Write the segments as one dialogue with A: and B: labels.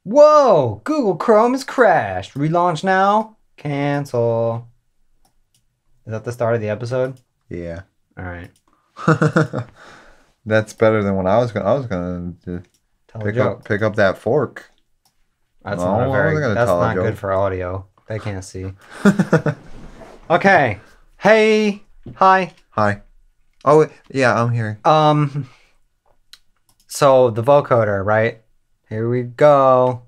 A: Whoa! Google Chrome has crashed. Relaunch now. Cancel. Is that the start of the episode?
B: Yeah.
A: All right.
B: That's better than what I was gonna. I was gonna
A: Tell a joke.
B: pick up that fork.
A: That's
B: No,
A: not a
B: I
A: very.
B: wasn't gonna
A: That's
B: tell a
A: not good
B: joke.
A: for audio. They can't see. Okay. Hey. Hi.
B: Hi. Oh yeah, I'm here.
A: So the vocoder, right? Here we go.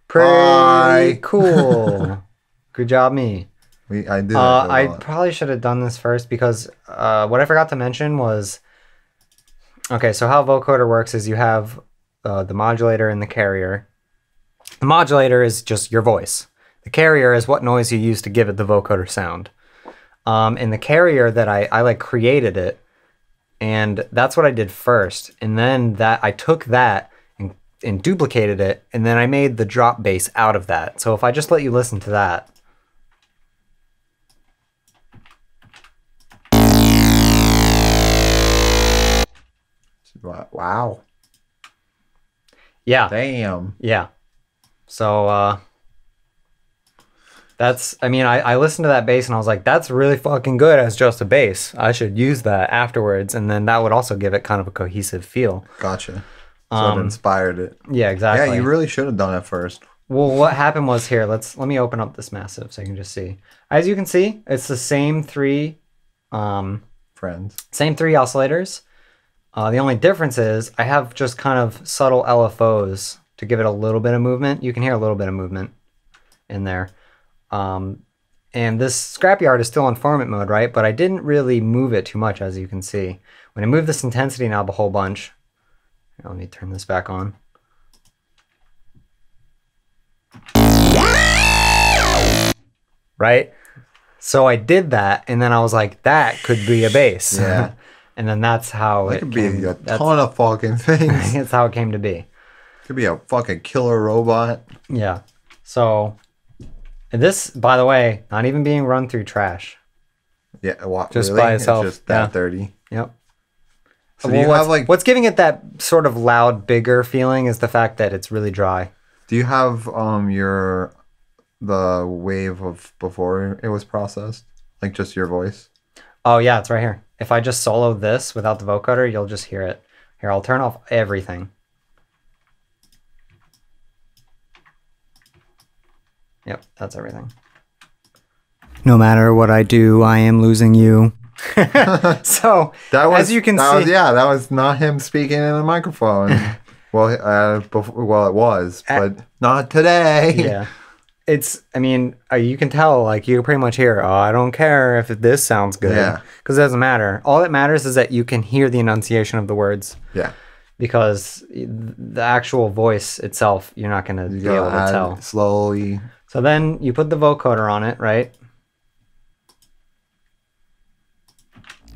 A: Pretty cool. Good job, me.
B: I did.
A: I probably should have done this first because what I forgot to mention was, okay, so how vocoder works is you have the modulator and the carrier. The modulator is just your voice. The carrier is what noise you use to give it the vocoder sound. And the carrier that I like created it, and that's what I did first. And then I took that and duplicated it, and then I made the drop bass out of that. So if I just let you listen to that.
B: Wow.
A: Yeah.
B: Damn.
A: Yeah. So that's, I mean, I listened to that bass and I was like, that's really fucking good as just a bass. I should use that afterwards, and then that would also give it kind of a cohesive feel.
B: Gotcha. So it inspired it.
A: Yeah, exactly.
B: Yeah, you really should have done it first.
A: Well, what happened was here, let me open up this massive so you can just see. As you can see, it's the same three oscillators. The only difference is I have just kind of subtle LFOs to give it a little bit of movement. You can hear a little bit of movement in there. And this scrapyard is still in formant mode, right? But I didn't really move it too much, as you can see. When I move this intensity knob a whole bunch, here, let me turn this back on. Right? So I did that, and then I was like, that could be a bass.
B: Yeah.
A: And then that's how
B: it could be a ton of fucking things.
A: That's how it came to be.
B: Could be a fucking killer robot.
A: Yeah. So, and this, by the way, not even being run through trash.
B: Yeah,
A: Just
B: really?
A: by itself.
B: It's just that dirty.
A: Yep.
B: So do you have like?
A: What's giving it that sort of loud, bigger feeling is the fact that it's really dry.
B: Do you have the wave of before it was processed, like just your voice?
A: Oh yeah, it's right here. If I just solo this without the vocoder, you'll just hear it. Here, I'll turn off everything. Yep, that's everything. No matter what I do, I am losing you. So, as you can see...
B: that was not him speaking in a microphone. Well, it was, but not today.
A: Yeah. It's, I mean, you can tell, like, you pretty much hear, oh, I don't care if this sounds good.
B: Yeah.
A: Because it doesn't matter. All that matters is that you can hear the enunciation of the words.
B: Yeah.
A: Because the actual voice itself, you're not going to be able to tell.
B: Slowly.
A: So then you put the vocoder on it, right?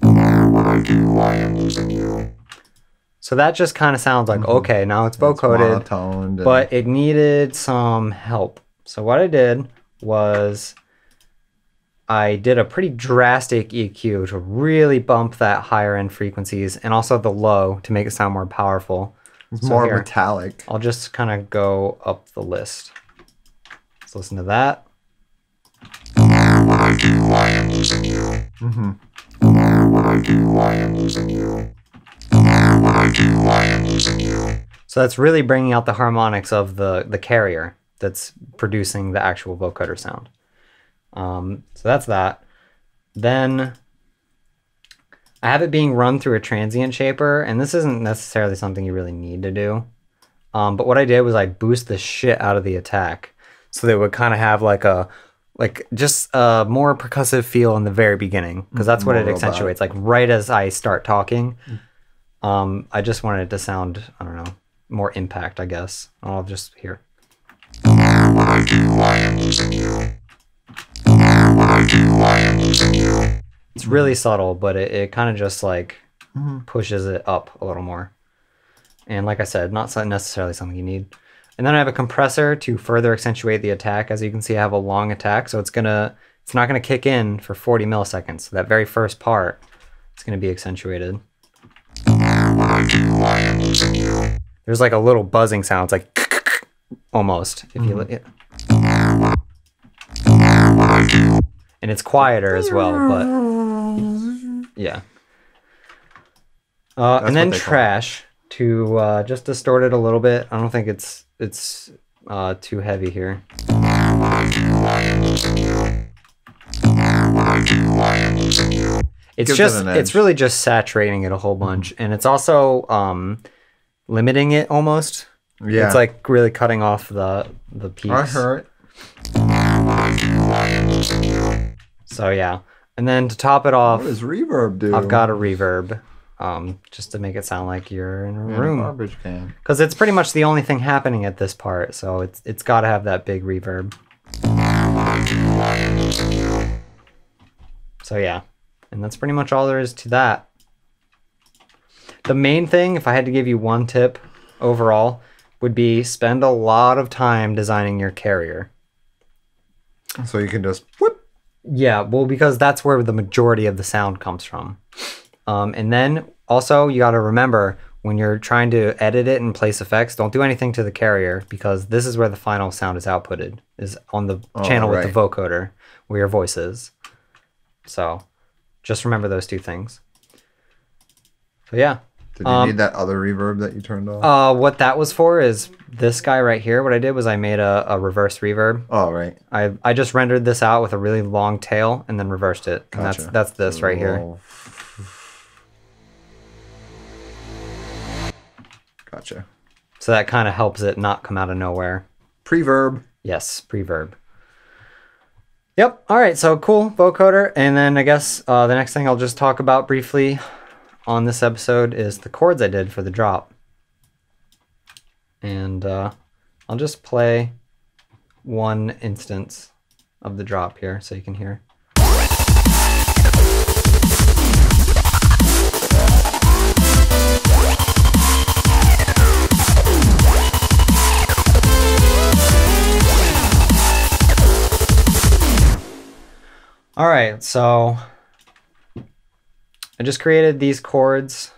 A: No matter what I do, I am losing you. So that just kind of sounds like, okay, now it's vocoded, but it needed some help. So what I did was I did a pretty drastic EQ to really bump that higher end frequencies and also the low to make it sound more powerful.
B: It's more metallic.
A: I'll just kind of go up the list. Let's listen to that. No matter what I do, I am losing you.
B: Mm-hmm.
A: No matter what I do, I am losing you. No matter what I do, I am losing you. So that's really bringing out the harmonics of the carrier that's producing the actual vocoder sound. So that's that. Then I have it being run through a transient shaper, and this isn't necessarily something you really need to do. But what I did was I boost the shit out of the attack so that it would kind of have just a more percussive feel in the very beginning, because that's what it accentuates. Like right as I start talking, I just wanted it to sound, I don't know, more impact, I guess. I'll just hear. No matter what I do, I am losing you. No matter what I do, I am losing you. It's really subtle, but it kind of just like pushes it up a little more. And like I said, not necessarily something you need. And then I have a compressor to further accentuate the attack. As you can see, I have a long attack, so it's not gonna kick in for 40 milliseconds. So that very first part, it's gonna be accentuated. No matter what I do, I there's like a little buzzing sound. It's like almost if you look. And it's quieter as well, but yeah. And then trash to just distort it a little bit. I don't think it's too heavy here. It's really just saturating it a whole bunch, and it's also limiting it almost. Yeah, it's like really cutting off the peaks.
B: I heard.
A: So yeah, and then to top it off,
B: what does reverb do?
A: I've got a reverb, just to make it sound like you're in a room.
B: Garbage can.
A: Because it's pretty much the only thing happening at this part, so it's got to have that big reverb. So yeah, and that's pretty much all there is to that. The main thing, if I had to give you one tip overall, would be spend a lot of time designing your carrier.
B: So you can just whoop.
A: Yeah, well, because that's where the majority of the sound comes from. And then also you got to remember when you're trying to edit it and place effects, don't do anything to the carrier, because this is where the final sound is outputted, is on the channel with the vocoder where your voice is. So just remember those two things. So yeah.
B: Did you need that other reverb that you turned off?
A: What that was for is this guy right here. What I did was I made a reverse reverb.
B: Oh, right.
A: I just rendered this out with a really long tail and then reversed it. And
B: Gotcha.
A: that's this right here.
B: Gotcha.
A: So that kind of helps it not come out of nowhere.
B: Preverb.
A: Yes, preverb. Yep. All right. So cool, vocoder. And then I guess the next thing I'll just talk about briefly on this episode is the chords I did for the drop. And I'll just play one instance of the drop here so you can hear. All right, so I just created these chords.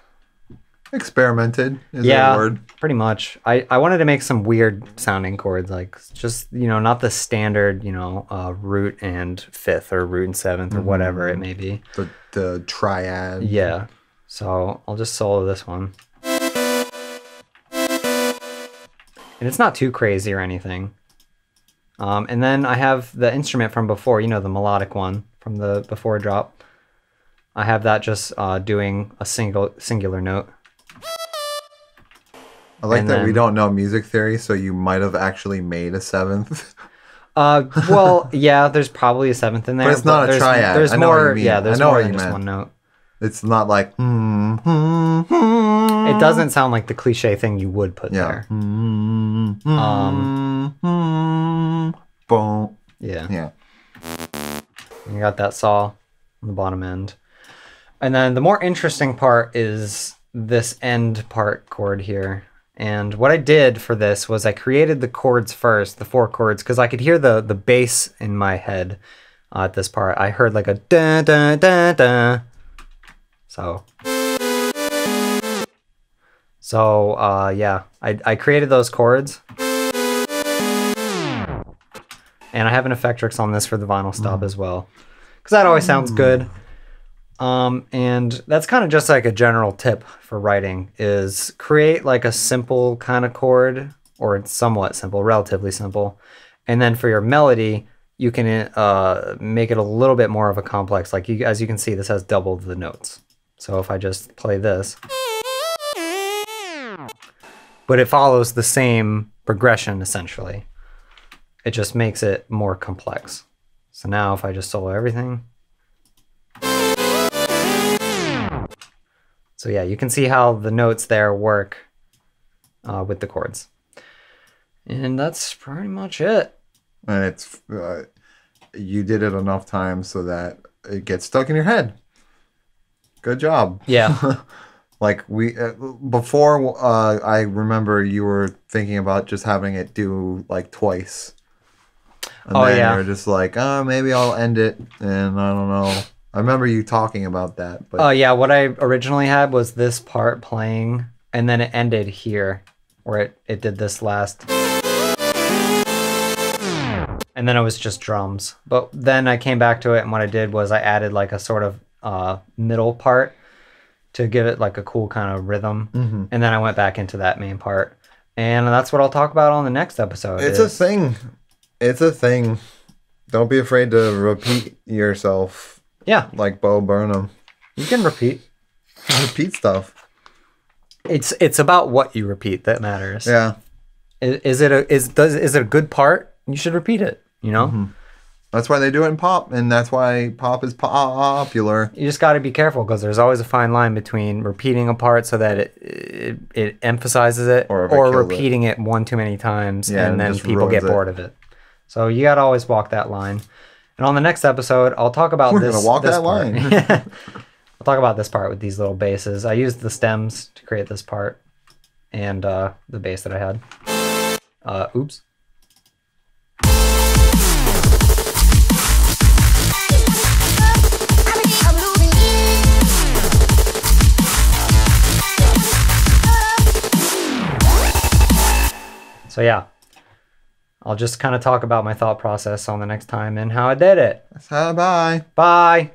B: Experimented is that a word?
A: Pretty much. I wanted to make some weird sounding chords, like just, you know, not the standard, you know, root and fifth or root and seventh or whatever it may be.
B: The triad.
A: Yeah. So I'll just solo this one. And it's not too crazy or anything. And then I have the instrument from before, you know, the melodic one from the before drop. I have that just doing a singular note.
B: I like that we don't know music theory, so you might have actually made a seventh.
A: Well, yeah, there's probably a seventh in there.
B: But it's not a triad.
A: There's more. Yeah, there's more than
B: just
A: one note.
B: It's not like.
A: It doesn't sound like the cliche thing you would put there.
B: Boom.
A: Yeah.
B: Yeah.
A: You got that saw on the bottom end. And then the more interesting part is this end part chord here. And what I did for this was I created the chords first, the 4 chords, because I could hear the bass in my head at this part. I heard like a da da da da. So yeah, I created those chords. And I have an Effectrix on this for the vinyl stop as well, because that always sounds good. And that's kind of just like a general tip for writing, is create like a simple kind of chord, or it's somewhat simple, relatively simple. And then for your melody, you can make it a little bit more of a complex. Like as you can see, this has double the notes. So if I just play this, but it follows the same progression essentially. It just makes it more complex. So now if I just solo everything. So yeah, you can see how the notes there work with the chords. And that's pretty much it.
B: And it's you did it enough times so that it gets stuck in your head. Good job.
A: Yeah.
B: Like before, I remember you were thinking about just having it do like twice. And then you're just like, oh, maybe I'll end it. And I don't know. I remember you talking about that. But
A: yeah, what I originally had was this part playing, and then it ended here. where it did this last. And then it was just drums. But then I came back to it, and what I did was I added like a sort of middle part to give it like a cool kind of rhythm.
B: Mm-hmm.
A: And then I went back into that main part. And that's what I'll talk about on the next episode.
B: It's a thing. It's a thing. Don't be afraid to repeat yourself.
A: Yeah.
B: Like Bo Burnham.
A: You can repeat.
B: Repeat stuff.
A: It's about what you repeat that matters.
B: Yeah.
A: Is it a good part? You should repeat it, you know?
B: Mm-hmm. That's why they do it in pop, and that's why pop is popular.
A: You just got to be careful because there's always a fine line between repeating a part so that it emphasizes it or repeating it one too many times and then people get bored of it. So you got to always walk that line. And on the next episode, I'll talk about
B: We're going to walk that line.
A: I'll talk about this part with these little basses. I used the stems to create this part and the bass that I had. Oops. So yeah, I'll just kind of talk about my thought process on the next time and how I did it.
B: Bye.
A: Bye.